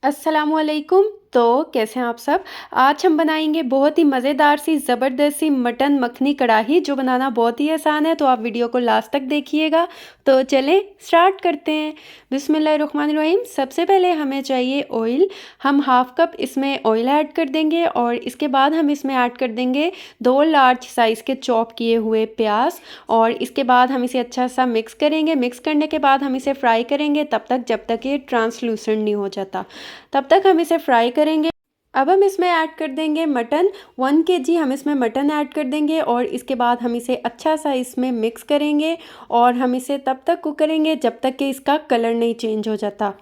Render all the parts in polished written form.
अस्सलामुअलैकुम। तो कैसे हैं आप सब? आज हम बनाएंगे बहुत ही मज़ेदार सी ज़बरदस्त सी मटन मखनी कढ़ाई जो बनाना बहुत ही आसान है। तो आप वीडियो को लास्ट तक देखिएगा। तो चलें स्टार्ट करते हैं। बिस्मिल्लाहिर्रहमानिर्रहीम। सबसे पहले हमें चाहिए ऑयल। हम हाफ़ कप इसमें ऑयल ऐड कर देंगे और इसके बाद हम इसमें ऐड कर देंगे 2 लार्ज साइज़ के चॉप किए हुए प्याज और इसके बाद हम इसे अच्छा सा मिक्स करेंगे। मिक्स करने के बाद हम इसे फ्राई करेंगे तब तक जब तक ये ट्रांसलूसेंट नहीं हो जाता, तब तक हम इसे फ्राई करेंगे। अब हम इसमें ऐड कर देंगे मटन। 1 केजी हम इसमें मटन ऐड कर देंगे और इसके बाद हम इसे अच्छा सा इसमें मिक्स करेंगे और हम इसे तब तक कुक करेंगे जब तक कि इसका कलर नहीं चेंज हो जाता।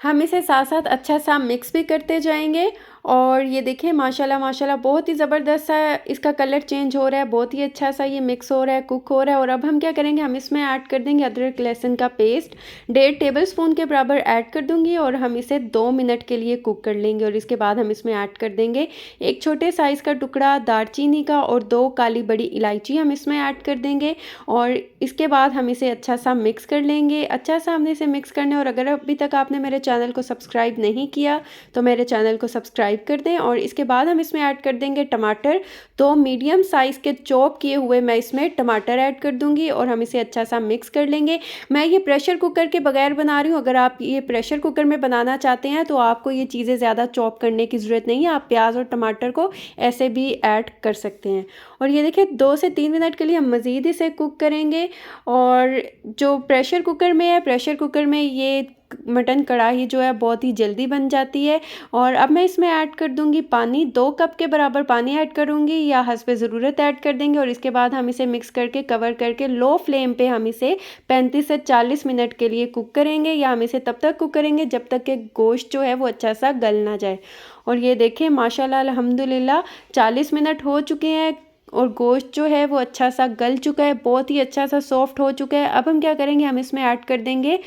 हम इसे साथ साथ अच्छा सा मिक्स भी करते जाएंगे और ये देखें माशाल्लाह माशाल्लाह बहुत ही ज़बरदस्त सा इसका कलर चेंज हो रहा है, बहुत ही अच्छा सा ये मिक्स हो रहा है, कुक हो रहा है। और अब हम क्या करेंगे, हम इसमें ऐड कर देंगे अदरक लहसुन का पेस्ट 1.5 टेबलस्पून के बराबर ऐड कर दूंगी और हम इसे 2 मिनट के लिए कुक कर लेंगे। और इसके बाद हम इसमें ऐड कर देंगे एक छोटे साइज़ का टुकड़ा दालचीनी का और 2 काली बड़ी इलायची हम इसमें ऐड कर देंगे और इसके बाद हम इसे अच्छा सा मिक्स कर लेंगे। अच्छा सा हमने इसे मिक्स करना है और अगर अभी तक आपने मेरे चैनल को सब्सक्राइब नहीं किया तो मेरे चैनल को सब्सक्राइब कर दें। और इसके बाद हम इसमें ऐड कर देंगे टमाटर। 2 मीडियम साइज़ के चॉप किए हुए मैं इसमें टमाटर ऐड कर दूंगी और हम इसे अच्छा सा मिक्स कर लेंगे। मैं ये प्रेशर कुकर के बगैर बना रही हूँ। अगर आप ये प्रेशर कुकर में बनाना चाहते हैं तो आपको ये चीज़ें ज़्यादा चॉप करने की ज़रूरत नहीं है, आप प्याज और टमाटर को ऐसे भी ऐड कर सकते हैं। और ये देखिए 2 से 3 मिनट के लिए हम मज़ीद इसे कुक करेंगे। और जो प्रेशर कुकर में है, प्रेशर कुकर में ये मटन कढ़ाई जो है बहुत ही जल्दी बन जाती है। और अब मैं इसमें ऐड कर दूंगी पानी, 2 कप के बराबर पानी ऐड करूंगी या हस्बे ज़रूरत ऐड कर देंगे। और इसके बाद हम इसे मिक्स करके कवर करके लो फ्लेम पे हम इसे 35 से 40 मिनट के लिए कुक करेंगे या हम इसे तब तक कुक करेंगे जब तक कि गोश्त जो है वो अच्छा सा गल ना जाए। और ये देखें माशाल्लाह अल्हम्दुलिल्लाह 40 मिनट हो चुके हैं और गोश्त जो है वो अच्छा सा गल चुका है, बहुत ही अच्छा सा सॉफ्ट हो चुका है। अब हम क्या करेंगे, हम इसमें ऐड कर देंगे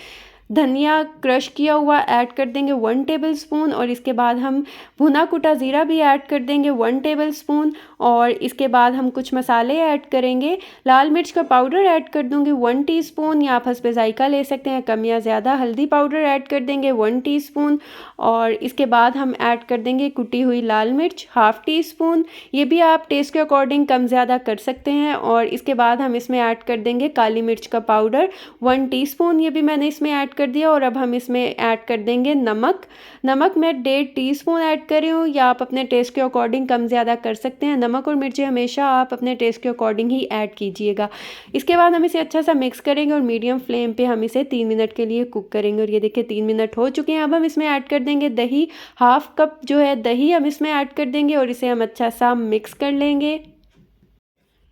धनिया क्रश किया हुआ ऐड कर देंगे 1 टेबलस्पून और इसके बाद हम भुना कुटा ज़ीरा भी ऐड कर देंगे 1 टेबलस्पून। और इसके बाद हम कुछ मसाले ऐड करेंगे। लाल मिर्च का पाउडर ऐड कर दूंगी 1 टीस्पून या आप हस्बे जायका ले सकते हैं, कम या ज़्यादा। हल्दी पाउडर ऐड कर देंगे 1 टीस्पून और इसके बाद हम ऐड कर देंगे कुटी हुई लाल मिर्च हाफ़ टी स्पून, ये भी आप टेस्ट के अकॉर्डिंग कम ज़्यादा कर सकते हैं। और इसके बाद हम इसमें ऐड कर देंगे काली मिर्च का पाउडर 1 टीस्पून, ये भी मैंने इसमें ऐड कर दिया। और अब हम इसमें ऐड कर देंगे नमक। नमक मैं 1.5 टीस्पून ऐड कर रही हूँ या आप अपने टेस्ट के अकॉर्डिंग कम ज़्यादा कर सकते हैं। नमक और मिर्ची हमेशा आप अपने टेस्ट के अकॉर्डिंग ही ऐड कीजिएगा। इसके बाद हम इसे अच्छा सा मिक्स करेंगे और मीडियम फ्लेम पे हम इसे 3 मिनट के लिए कुक करेंगे। और ये देखिए 3 मिनट हो चुके हैं। अब हम इसमें ऐड कर देंगे दही, हाफ कप जो है दही हम इसमें ऐड कर देंगे और इसे हम अच्छा सा मिक्स कर लेंगे।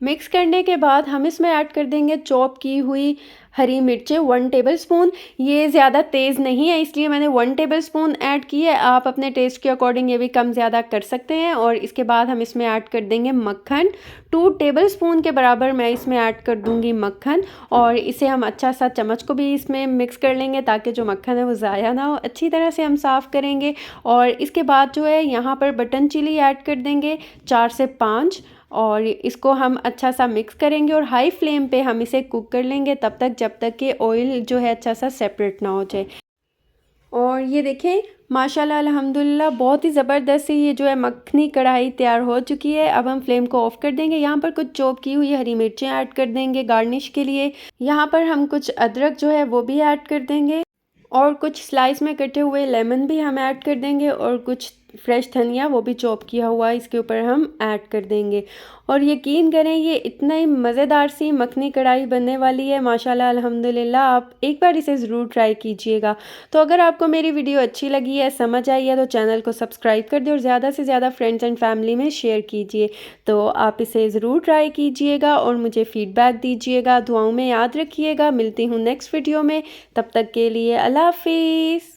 मिक्स करने के बाद हम इसमें ऐड कर देंगे चॉप की हुई हरी मिर्चें 1 टेबलस्पून। ये ज़्यादा तेज़ नहीं है इसलिए मैंने 1 टेबलस्पून ऐड की है, आप अपने टेस्ट के अकॉर्डिंग ये भी कम ज़्यादा कर सकते हैं। और इसके बाद हम इसमें ऐड कर देंगे मक्खन, 2 टेबलस्पून के बराबर मैं इसमें ऐड कर दूंगी मक्खन। और इसे हम अच्छा सा चम्मच को भी इसमें मिक्स कर लेंगे ताकि जो मक्खन है वो ज़ाया ना हो, अच्छी तरह से हम साफ़ करेंगे। और इसके बाद जो है यहाँ पर बटन चिली ऐड कर देंगे 4 से 5 और इसको हम अच्छा सा मिक्स करेंगे और हाई फ्लेम पे हम इसे कुक कर लेंगे तब तक जब तक कि ऑयल जो है अच्छा सा सेपरेट ना हो जाए। और ये देखें माशाल्लाह अल्हम्दुलिल्लाह बहुत ही ज़बरदस्त सी ये जो है मखनी कढ़ाई तैयार हो चुकी है। अब हम फ्लेम को ऑफ कर देंगे। यहाँ पर कुछ चॉप की हुई हरी मिर्चें ऐड कर देंगे गार्निश के लिए। यहाँ पर हम कुछ अदरक जो है वो भी ऐड कर देंगे और कुछ स्लाइस में कटे हुए लेमन भी हम ऐड कर देंगे और कुछ फ्रेश धनिया वो भी चॉप किया हुआ इसके ऊपर हम ऐड कर देंगे। और यकीन करें ये इतना ही मज़ेदार सी मखनी कढ़ाई बनने वाली है माशाल्लाह अल्हम्दुलिल्लाह। आप एक बार इसे ज़रूर ट्राई कीजिएगा। तो अगर आपको मेरी वीडियो अच्छी लगी है, समझ आई है तो चैनल को सब्सक्राइब कर दें और ज़्यादा से ज़्यादा फ्रेंड्स एंड फैमिली में शेयर कीजिए। तो आप इसे ज़रूर ट्राई कीजिएगा और मुझे फ़ीडबैक दीजिएगा, दुआओं में याद रखिएगा। मिलती हूँ नेक्स्ट वीडियो में, तब तक के लिए अल्लाह हाफिज़।